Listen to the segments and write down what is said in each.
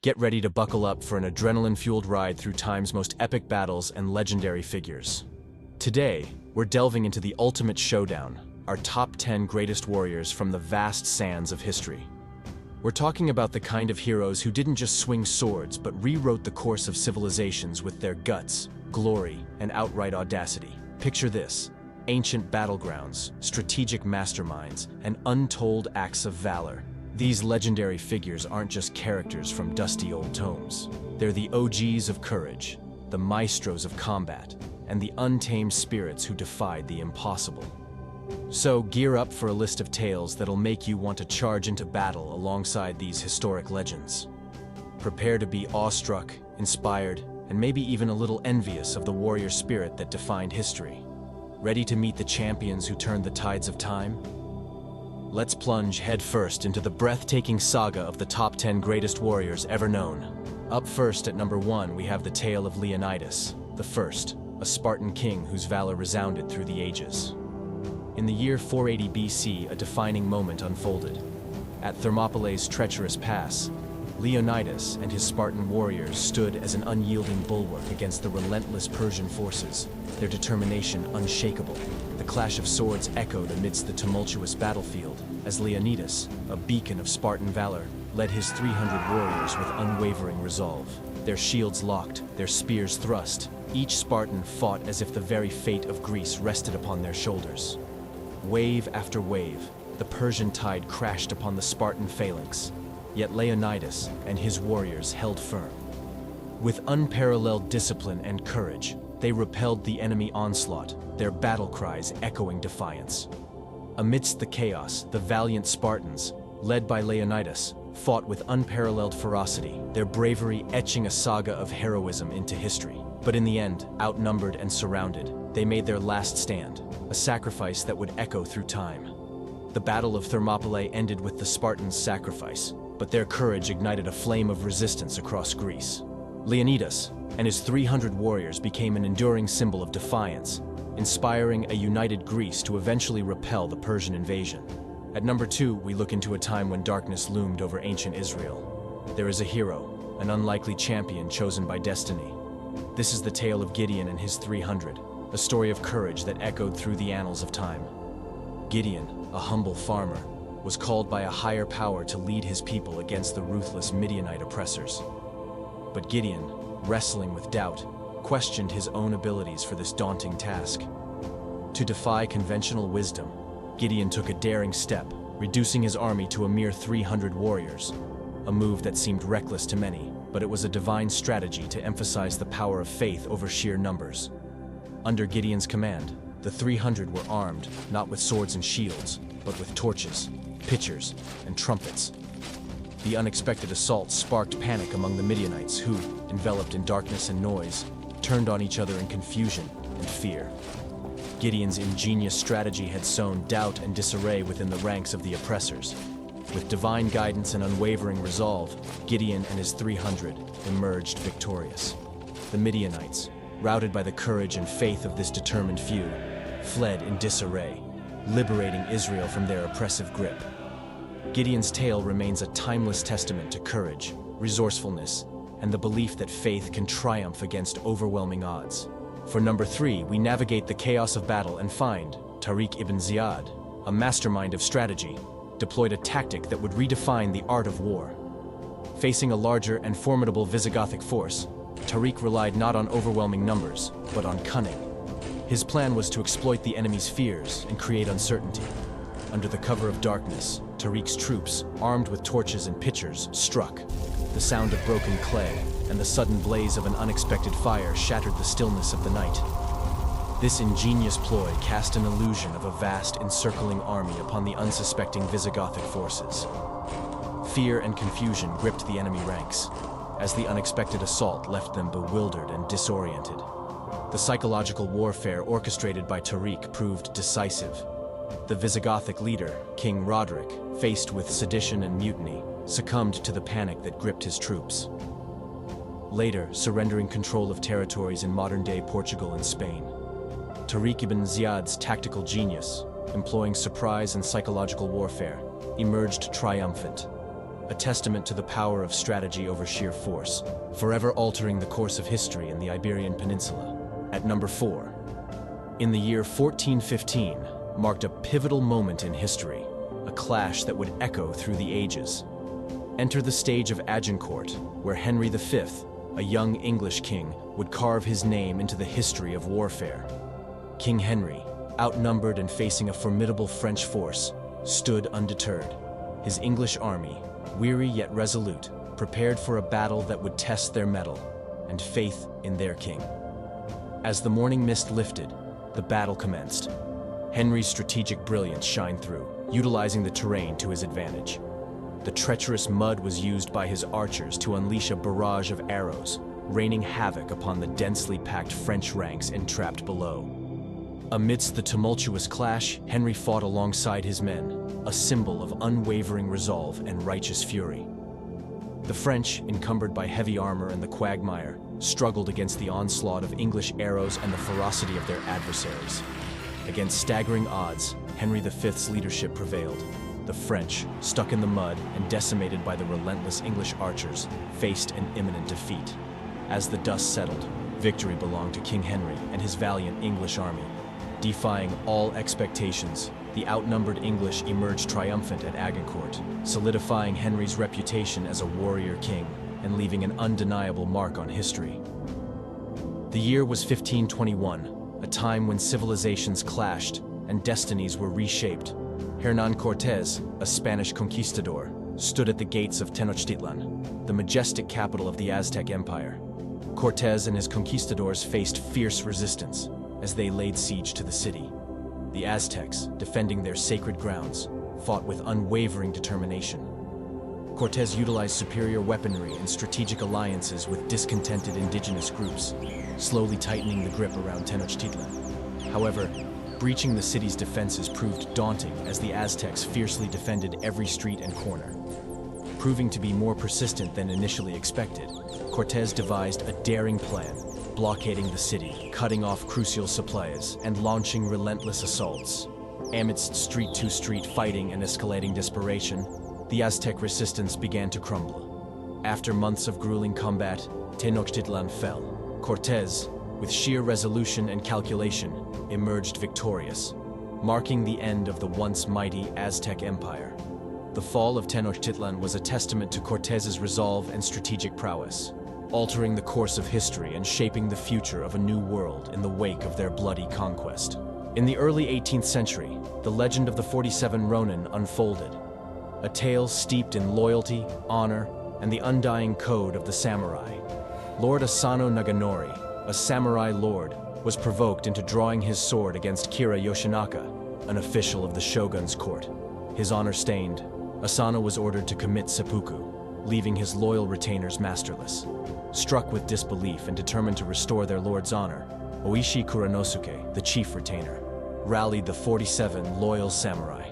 Get ready to buckle up for an adrenaline-fueled ride through time's most epic battles and legendary figures. Today, we're delving into the ultimate showdown, our top 10 greatest warriors from the vast sands of history. We're talking about the kind of heroes who didn't just swing swords but rewrote the course of civilizations with their guts, glory, and outright audacity. Picture this: ancient battlegrounds, strategic masterminds, and untold acts of valor. These legendary figures aren't just characters from dusty old tomes. They're the OGs of courage, the maestros of combat, and the untamed spirits who defied the impossible. So gear up for a list of tales that'll make you want to charge into battle alongside these historic legends. Prepare to be awestruck, inspired, and maybe even a little envious of the warrior spirit that defined history. Ready to meet the champions who turned the tides of time? Let's plunge headfirst into the breathtaking saga of the top 10 greatest warriors ever known. Up first at number 1, we have the tale of Leonidas the First, a Spartan king whose valor resounded through the ages. In the year 480 BC, a defining moment unfolded. At Thermopylae's treacherous pass, Leonidas and his Spartan warriors stood as an unyielding bulwark against the relentless Persian forces, their determination unshakable. The clash of swords echoed amidst the tumultuous battlefield as Leonidas, a beacon of Spartan valor, led his 300 warriors with unwavering resolve. Their shields locked, their spears thrust, each Spartan fought as if the very fate of Greece rested upon their shoulders. Wave after wave, the Persian tide crashed upon the Spartan phalanx, yet Leonidas and his warriors held firm. With unparalleled discipline and courage, they repelled the enemy onslaught, their battle cries echoing defiance. Amidst the chaos, the valiant Spartans, led by Leonidas, fought with unparalleled ferocity, their bravery etching a saga of heroism into history. But in the end, outnumbered and surrounded, they made their last stand, a sacrifice that would echo through time. The Battle of Thermopylae ended with the Spartans' sacrifice, but their courage ignited a flame of resistance across Greece. Leonidas and his 300 warriors became an enduring symbol of defiance, inspiring a united Greece to eventually repel the Persian invasion. At number 2, we look into a time when darkness loomed over ancient Israel. There is a hero, an unlikely champion chosen by destiny. This is the tale of Gideon and his 300, a story of courage that echoed through the annals of time. Gideon, a humble farmer, was called by a higher power to lead his people against the ruthless Midianite oppressors. But Gideon, wrestling with doubt, questioned his own abilities for this daunting task. To defy conventional wisdom, Gideon took a daring step, reducing his army to a mere 300 warriors, a move that seemed reckless to many, but it was a divine strategy to emphasize the power of faith over sheer numbers. Under Gideon's command, the 300 were armed, not with swords and shields, but with torches, pitchers, and trumpets. The unexpected assault sparked panic among the Midianites who, enveloped in darkness and noise, turned on each other in confusion and fear. Gideon's ingenious strategy had sown doubt and disarray within the ranks of the oppressors. With divine guidance and unwavering resolve, Gideon and his 300 emerged victorious. The Midianites, routed by the courage and faith of this determined few, fled in disarray, liberating Israel from their oppressive grip. Gideon's tale remains a timeless testament to courage, resourcefulness, and the belief that faith can triumph against overwhelming odds. For number 3, we navigate the chaos of battle and find Tariq ibn Ziyad, a mastermind of strategy, deployed a tactic that would redefine the art of war. Facing a larger and formidable Visigothic force, Tariq relied not on overwhelming numbers, but on cunning. His plan was to exploit the enemy's fears and create uncertainty. Under the cover of darkness, Tariq's troops, armed with torches and pitchers, struck. The sound of broken clay and the sudden blaze of an unexpected fire shattered the stillness of the night. This ingenious ploy cast an illusion of a vast encircling army upon the unsuspecting Visigothic forces. Fear and confusion gripped the enemy ranks, as the unexpected assault left them bewildered and disoriented. The psychological warfare orchestrated by Tariq proved decisive. The Visigothic leader, King Roderick, faced with sedition and mutiny, succumbed to the panic that gripped his troops. Later, surrendering control of territories in modern-day Portugal and Spain, Tariq ibn Ziyad's tactical genius, employing surprise and psychological warfare, emerged triumphant. a testament to the power of strategy over sheer force, forever altering the course of history in the Iberian Peninsula. At number 4. In the year 1415 marked a pivotal moment in history, a clash that would echo through the ages. Enter the stage of Agincourt, where Henry V, a young English king, would carve his name into the history of warfare. King Henry, outnumbered and facing a formidable French force, stood undeterred. His English army, weary yet resolute, prepared for a battle that would test their mettle and faith in their king. As the morning mist lifted, the battle commenced. Henry's strategic brilliance shined through, utilizing the terrain to his advantage. The treacherous mud was used by his archers to unleash a barrage of arrows, raining havoc upon the densely packed French ranks entrapped below. Amidst the tumultuous clash, Henry fought alongside his men, a symbol of unwavering resolve and righteous fury. The French, encumbered by heavy armor and the quagmire, struggled against the onslaught of English arrows and the ferocity of their adversaries. Against staggering odds, Henry V's leadership prevailed. The French, stuck in the mud and decimated by the relentless English archers, faced an imminent defeat. As the dust settled, victory belonged to King Henry and his valiant English army. Defying all expectations, the outnumbered English emerged triumphant at Agincourt, solidifying Henry's reputation as a warrior king and leaving an undeniable mark on history. The year was 1521, a time when civilizations clashed and destinies were reshaped. Hernán Cortés, a Spanish conquistador, stood at the gates of Tenochtitlan, the majestic capital of the Aztec Empire. Cortés and his conquistadors faced fierce resistance as they laid siege to the city. The Aztecs, defending their sacred grounds, fought with unwavering determination. Cortés utilized superior weaponry and strategic alliances with discontented indigenous groups, slowly tightening the grip around Tenochtitlan. However, breaching the city's defenses proved daunting as the Aztecs fiercely defended every street and corner. Proving to be more persistent than initially expected, Cortés devised a daring plan, blockading the city, cutting off crucial supplies, and launching relentless assaults. Amidst street-to-street fighting and escalating desperation, the Aztec resistance began to crumble. After months of grueling combat, Tenochtitlan fell. Cortés, with sheer resolution and calculation, emerged victorious, marking the end of the once mighty Aztec Empire. The fall of Tenochtitlan was a testament to Cortés's resolve and strategic prowess, altering the course of history and shaping the future of a new world in the wake of their bloody conquest. In the early 18th century, the legend of the 47 Ronin unfolded, a tale steeped in loyalty, honor, and the undying code of the samurai. Lord Asano Naganori, a samurai lord, was provoked into drawing his sword against Kira Yoshinaka, an official of the shogun's court. His honor stained, Asano was ordered to commit seppuku, leaving his loyal retainers masterless. Struck with disbelief and determined to restore their lord's honor, Oishi Kuranosuke, the chief retainer, rallied the 47 loyal samurai.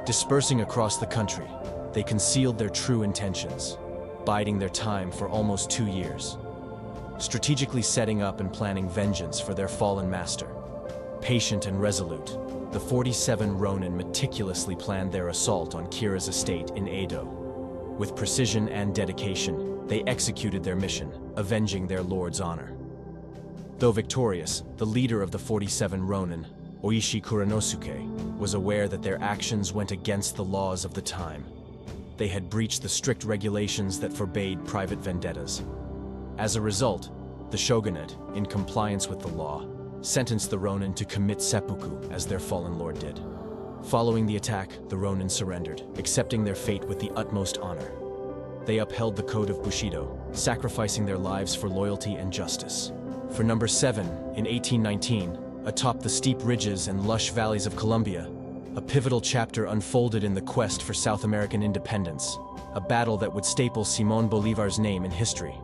Dispersing across the country, they concealed their true intentions, biding their time for almost 2 years, strategically setting up and planning vengeance for their fallen master. Patient and resolute, the 47 Ronin meticulously planned their assault on Kira's estate in Edo. With precision and dedication, they executed their mission, avenging their lord's honor. Though victorious, the leader of the 47 Ronin, Oishi Kuranosuke, was aware that their actions went against the laws of the time. They had breached the strict regulations that forbade private vendettas. As a result, the shogunate, in compliance with the law, sentenced the Ronin to commit seppuku as their fallen lord did. Following the attack, the Ronin surrendered, accepting their fate with the utmost honor. They upheld the code of Bushido, sacrificing their lives for loyalty and justice. For number 7, in 1819, atop the steep ridges and lush valleys of Colombia, a pivotal chapter unfolded in the quest for South American independence, a battle that would staple Simón Bolívar's name in history.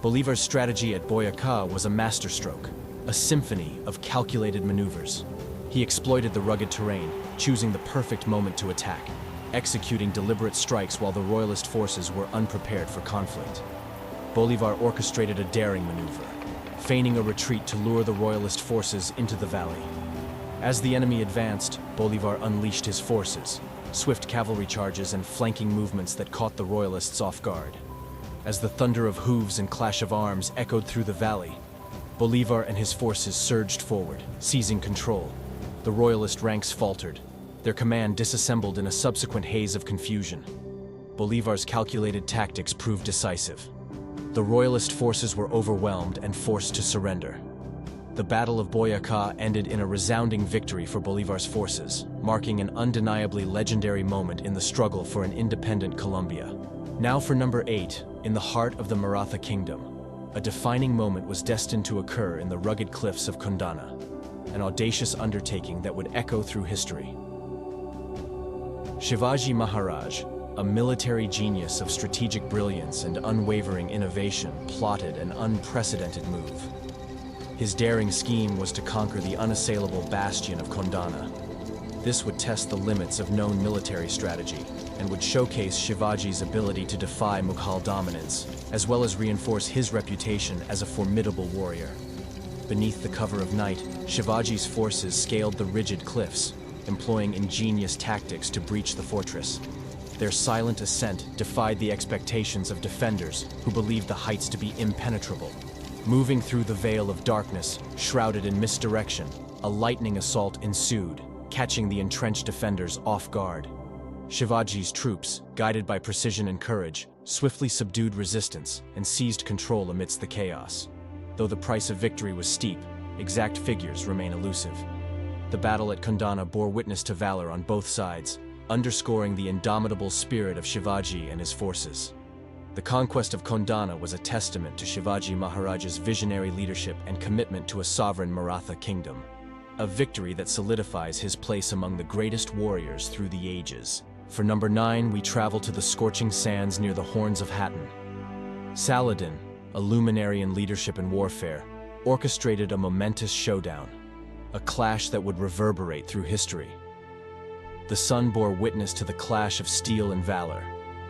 Bolívar's strategy at Boyacá was a masterstroke, a symphony of calculated maneuvers. He exploited the rugged terrain, choosing the perfect moment to attack, executing deliberate strikes while the royalist forces were unprepared for conflict. Bolívar orchestrated a daring maneuver, feigning a retreat to lure the royalist forces into the valley. As the enemy advanced, Bolivar unleashed his forces, swift cavalry charges and flanking movements that caught the royalists off guard. As the thunder of hooves and clash of arms echoed through the valley, Bolivar and his forces surged forward, seizing control. The royalist ranks faltered, their command disassembled in a subsequent haze of confusion. Bolivar's calculated tactics proved decisive. The royalist forces were overwhelmed and forced to surrender. The Battle of Boyacá ended in a resounding victory for Bolivar's forces, marking an undeniably legendary moment in the struggle for an independent Colombia. Now for number 8, in the heart of the Maratha kingdom, a defining moment was destined to occur in the rugged cliffs of Kundana, an audacious undertaking that would echo through history. Shivaji Maharaj, a military genius of strategic brilliance and unwavering innovation, plotted an unprecedented move. His daring scheme was to conquer the unassailable bastion of Kundana. This would test the limits of known military strategy and would showcase Shivaji's ability to defy Mughal dominance, as well as reinforce his reputation as a formidable warrior. Beneath the cover of night, Shivaji's forces scaled the rigid cliffs, employing ingenious tactics to breach the fortress. Their silent ascent defied the expectations of defenders who believed the heights to be impenetrable. Moving through the veil of darkness, shrouded in misdirection, a lightning assault ensued, catching the entrenched defenders off guard. Shivaji's troops, guided by precision and courage, swiftly subdued resistance and seized control amidst the chaos. Though the price of victory was steep, exact figures remain elusive. The battle at Kundana bore witness to valor on both sides, underscoring the indomitable spirit of Shivaji and his forces. The conquest of Kundana was a testament to Shivaji Maharaj's visionary leadership and commitment to a sovereign Maratha kingdom. A victory that solidifies his place among the greatest warriors through the ages. For number 9, we travel to the scorching sands near the Horns of Hattin. Saladin, a luminary in leadership and warfare, orchestrated a momentous showdown, a clash that would reverberate through history. The sun bore witness to the clash of steel and valor,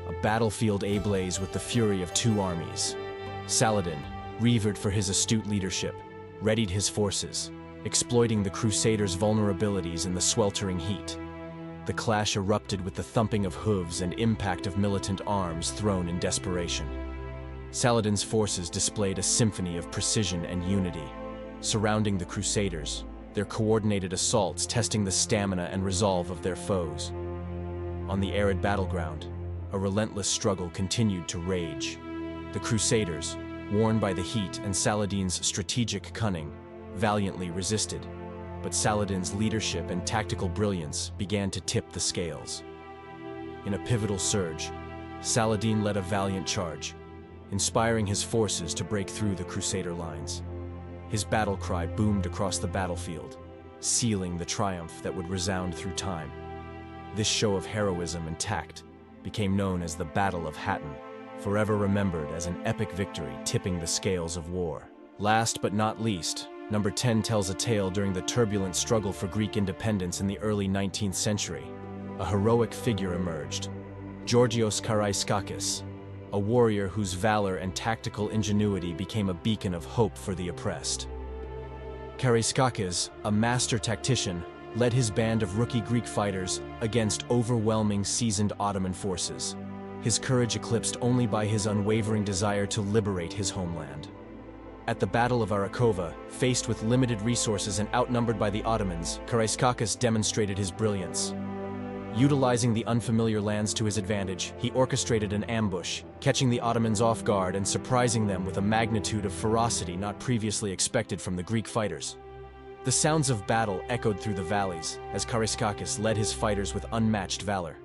a battlefield ablaze with the fury of two armies. Saladin, revered for his astute leadership, readied his forces, exploiting the Crusaders' vulnerabilities in the sweltering heat. The clash erupted with the thumping of hooves and impact of militant arms thrown in desperation. Saladin's forces displayed a symphony of precision and unity, surrounding the Crusaders, their coordinated assaults testing the stamina and resolve of their foes. On the arid battleground, a relentless struggle continued to rage. The Crusaders, worn by the heat and Saladin's strategic cunning, valiantly resisted, but Saladin's leadership and tactical brilliance began to tip the scales. In a pivotal surge, Saladin led a valiant charge, inspiring his forces to break through the Crusader lines. His battle cry boomed across the battlefield, sealing the triumph that would resound through time. This show of heroism and tact became known as the Battle of Hattin, forever remembered as an epic victory tipping the scales of war. Last but not least, number 10 tells a tale during the turbulent struggle for Greek independence in the early 19th century. A heroic figure emerged, Georgios Karaiskakis, a warrior whose valor and tactical ingenuity became a beacon of hope for the oppressed. Karaiskakis, a master tactician, led his band of rookie Greek fighters against overwhelming seasoned Ottoman forces, his courage eclipsed only by his unwavering desire to liberate his homeland. At the Battle of Arakova, faced with limited resources and outnumbered by the Ottomans, Karaiskakis demonstrated his brilliance. Utilizing the unfamiliar lands to his advantage, he orchestrated an ambush, catching the Ottomans off guard and surprising them with a magnitude of ferocity not previously expected from the Greek fighters. The sounds of battle echoed through the valleys as Karaiskakis led his fighters with unmatched valor.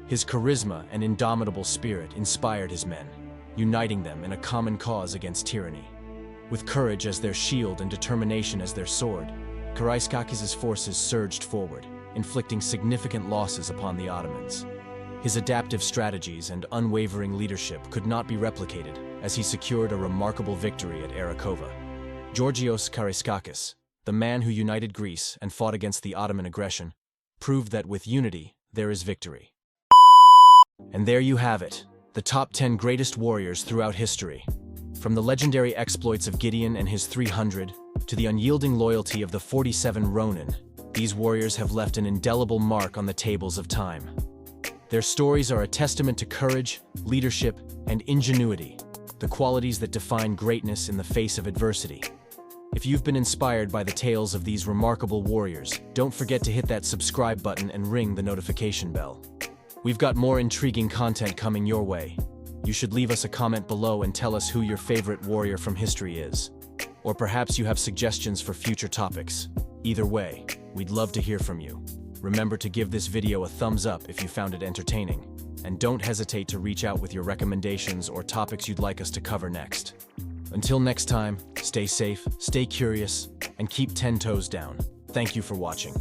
His charisma and indomitable spirit inspired his men, uniting them in a common cause against tyranny. With courage as their shield and determination as their sword, Karaiskakis' forces surged forward, inflicting significant losses upon the Ottomans. His adaptive strategies and unwavering leadership could not be replicated as he secured a remarkable victory at Arakova. Georgios Karaiskakis, the man who united Greece and fought against the Ottoman aggression, proved that with unity, there is victory. And there you have it, the top 10 greatest warriors throughout history. From the legendary exploits of Gideon and his 300, to the unyielding loyalty of the 47 Ronin, These warriors have left an indelible mark on the tables of time. Their stories are a testament to courage, leadership, and ingenuity, the qualities that define greatness in the face of adversity. If you've been inspired by the tales of these remarkable warriors, don't forget to hit that subscribe button and ring the notification bell. We've got more intriguing content coming your way. You should leave us a comment below and tell us who your favorite warrior from history is. Or perhaps you have suggestions for future topics. Either way, we'd love to hear from you. Remember to give this video a thumbs up if you found it entertaining. And don't hesitate to reach out with your recommendations or topics you'd like us to cover next. Until next time, stay safe, stay curious, and keep 10 toes down. Thank you for watching.